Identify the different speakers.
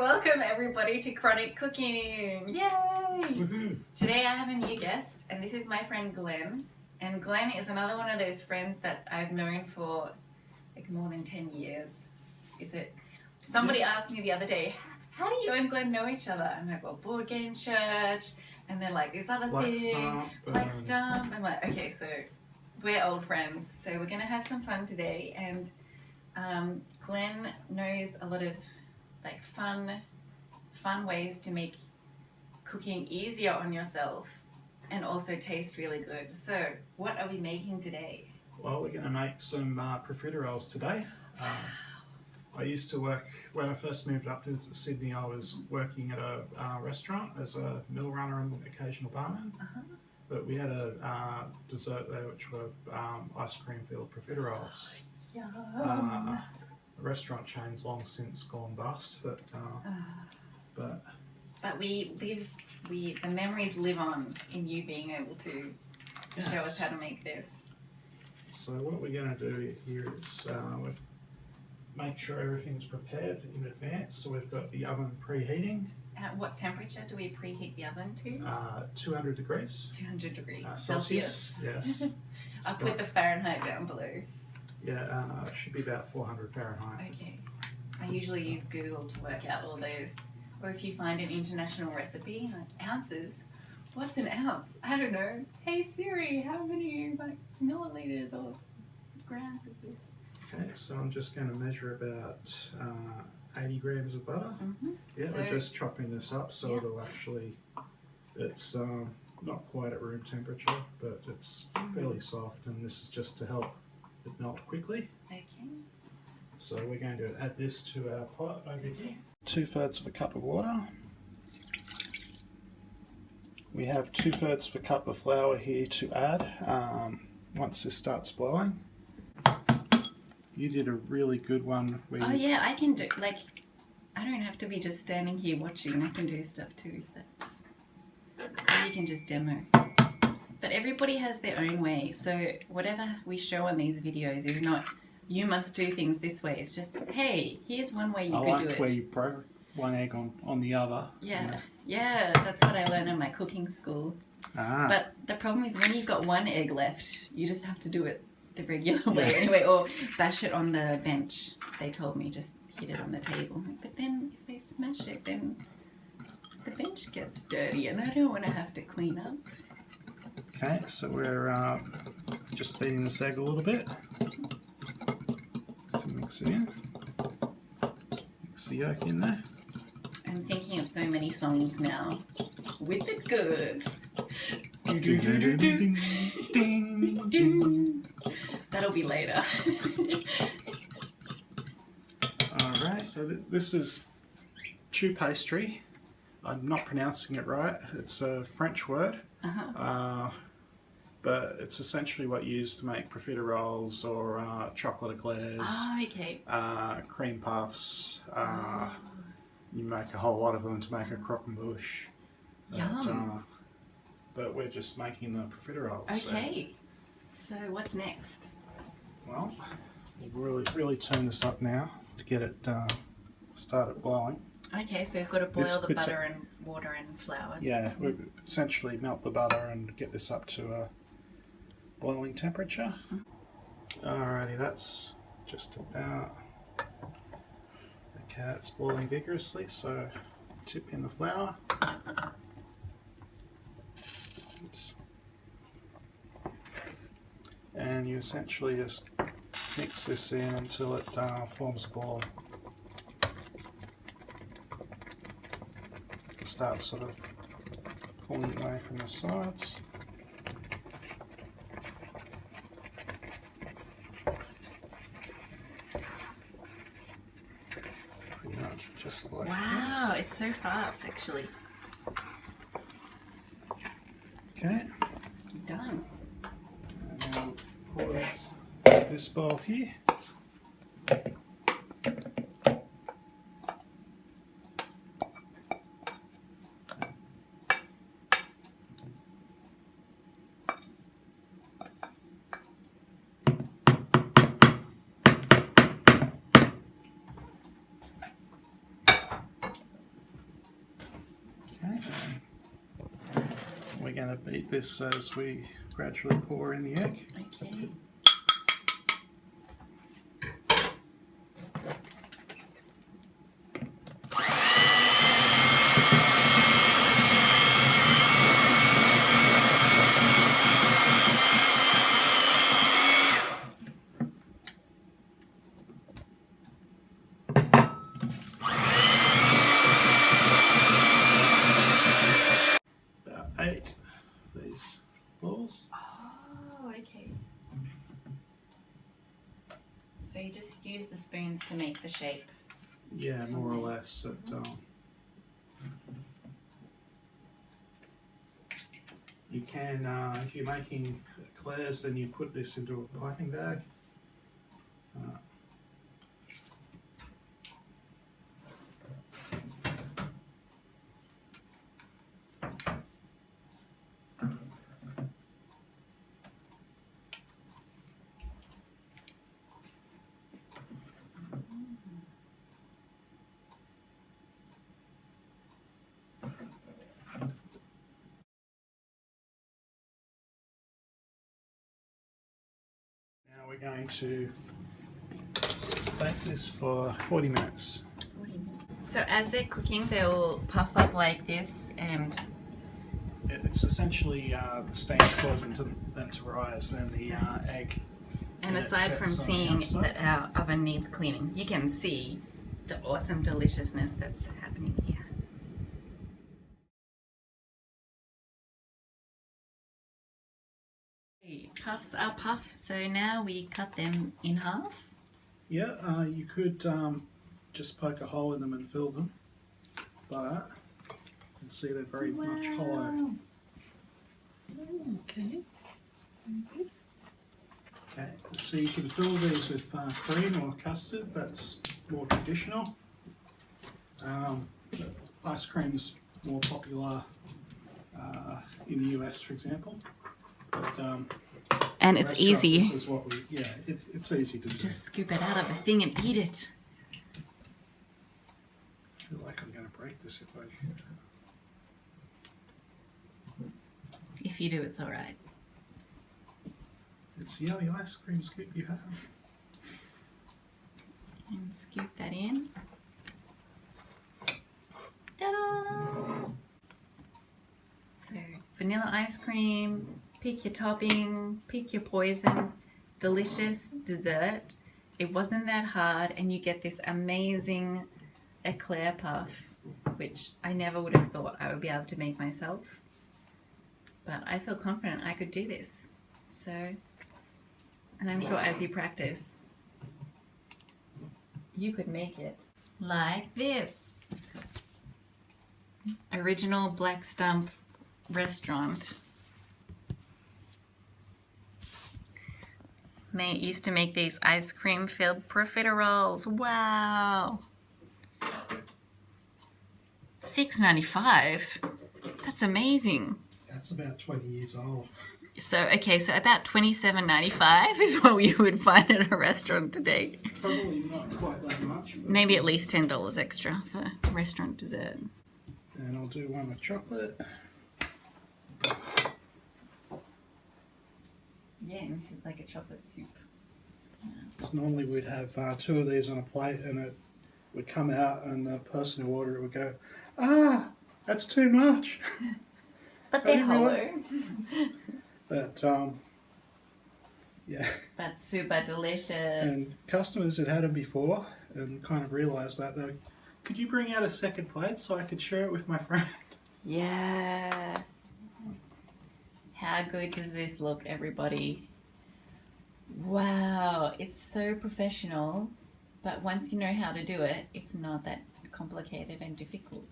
Speaker 1: welcome everybody to Chronic Cooking. Yay!
Speaker 2: Woohoo.
Speaker 1: Today I have a new guest, and this is my friend Glenn. And Glenn is another one of those friends that I've known for like more than 10 years. Is it? Somebody asked me the other day, how do you and Glenn know each other? I'm like, well, board game church, and then like this other thing, Black Stump. I'm like, okay, so we're old friends, so we're gonna have some fun today. And Glenn knows a lot of like fun ways to make cooking easier on yourself and also taste really good. So what are we making today?
Speaker 2: Well, we're going to make some profiteroles today. I used to work, when I first moved up to Sydney, I was working at a restaurant as a mill runner and occasional barman. But we had a dessert there which were ice cream filled profiteroles.
Speaker 1: Yum.
Speaker 2: The restaurant chain's long since gone bust, but
Speaker 1: the memories live on in you being able to show us how to make this.
Speaker 2: So what we're going to do here is make sure everything's prepared in advance. So we've got the oven preheating.
Speaker 1: At what temperature do we preheat the oven to?
Speaker 2: 200 degrees.
Speaker 1: 200 degrees
Speaker 2: Celsius. Yes.
Speaker 1: I'll put the Fahrenheit down below.
Speaker 2: Yeah, it should be about 400 Fahrenheit.
Speaker 1: Okay. I usually use Google to work out all those. Or if you find an international recipe, like ounces. What's an ounce? I don't know. Hey Siri, how many like milliliters or grams is this?
Speaker 2: Okay, so I'm just going to measure about 80 grams of butter. Yeah,
Speaker 1: So,
Speaker 2: we're just chopping this up so it'll actually, it's not quite at room temperature, but it's fairly soft, and this is just to help it melt quickly.
Speaker 1: Okay.
Speaker 2: So we're going to add this to our pot over here. 2/3 of a cup of water. We have 2/3 of a cup of flour here to add once this starts blowing. You did a really good one.
Speaker 1: Oh yeah, I can do, like, I don't have to be just standing here watching. I can do stuff too if that's, or you can just demo. But everybody has their own way, so whatever we show on these videos is not, you must do things this way. It's just, hey, here's one way you could do it.
Speaker 2: Where you broke one egg on the other.
Speaker 1: Yeah, that's what I learned in my cooking school. But the problem is when you've got one egg left, you just have to do it the regular way anyway, or bash it on the bench. They told me just hit it on the table. But then if they smash it, then the bench gets dirty and I don't want to have to clean up.
Speaker 2: Okay, so we're just beating this egg a little bit to mix it in. Mix the yolk in there.
Speaker 1: I'm thinking of so many songs now. With it good. That'll be later.
Speaker 2: Alright, so this is choux pastry. I'm not pronouncing it right. It's a French word. But it's essentially what you use to make profiteroles or chocolate eclairs, cream puffs. You make a whole lot of them to make a croquembouche.
Speaker 1: Yum.
Speaker 2: But we're just making the profiteroles.
Speaker 1: Okay. So what's next?
Speaker 2: Well, we'll really turn this up now to get it started blowing.
Speaker 1: Okay, so we've got to boil the butter and water and flour.
Speaker 2: Yeah, we essentially melt the butter and get this up to a boiling temperature. Alrighty, that's just about... Okay, it's boiling vigorously, so tip in the flour. Oops. And you essentially just mix this in until it forms a ball. Start sort of pulling away from the sides. Pretty much just like
Speaker 1: wow,
Speaker 2: this.
Speaker 1: it's so fast actually.
Speaker 2: Okay.
Speaker 1: Done.
Speaker 2: And now pour this bowl here. Okay. We're going to beat this as we gradually pour in the egg.
Speaker 1: Okay.
Speaker 2: About 8 of these balls.
Speaker 1: Oh, okay. So you just use the spoons to make the shape.
Speaker 2: Yeah, more or less. You can, if you're making eclairs, then you put this into a piping bag. Now we're going to bake this for 40 minutes.
Speaker 1: 40 minutes. So as they're cooking, they'll puff up like this, and
Speaker 2: It's essentially the steam's causing them to rise, then the egg.
Speaker 1: and
Speaker 2: it
Speaker 1: aside from
Speaker 2: sets on the
Speaker 1: seeing
Speaker 2: outside.
Speaker 1: that our oven needs cleaning, you can see the awesome deliciousness that's happening here. Puffs are puffed, so now we cut them in half.
Speaker 2: Yeah, you could just poke a hole in them and fill them, but you can see they're very much hollow.
Speaker 1: Okay.
Speaker 2: Okay, so you can fill these with cream or custard, that's more traditional. Ice cream's more popular in the US, for example. But,
Speaker 1: And it's
Speaker 2: restaurant,
Speaker 1: easy.
Speaker 2: This is what it's easy to do.
Speaker 1: Just scoop it out of the thing and eat it.
Speaker 2: I feel like I'm going to break this if I...
Speaker 1: If you do, it's alright.
Speaker 2: It's the only ice cream scoop you have.
Speaker 1: And scoop that in. Ta-da! So, vanilla ice cream, pick your topping, pick your poison, delicious dessert. It wasn't that hard, and you get this amazing eclair puff, which I never would have thought I would be able to make myself. But I feel confident I could do this. So, and I'm sure as you practice, you could make it like this. Original Black Stump restaurant. May used to make these ice cream filled profiteroles. Wow. $6.95. That's amazing.
Speaker 2: That's about 20 years old.
Speaker 1: So about $27.95 is what you would find at a restaurant today.
Speaker 2: Probably not quite that much. But
Speaker 1: Maybe at least $10 extra for restaurant dessert.
Speaker 2: and I'll do one with chocolate.
Speaker 1: Yeah, and this is like a chocolate soup.
Speaker 2: So normally we'd have 2 of these on a plate, and it would come out, and the person who ordered it would go, "Ah, that's too much."
Speaker 1: But they're
Speaker 2: didn't realize-
Speaker 1: hollow.
Speaker 2: But yeah,
Speaker 1: But super delicious.
Speaker 2: and customers had had them before and kind of realised that they, could you bring out a second plate so I could share it with my friend?
Speaker 1: Yeah. How good does this look, everybody? Wow, it's so professional, but once you know how to do it, it's not that complicated and difficult.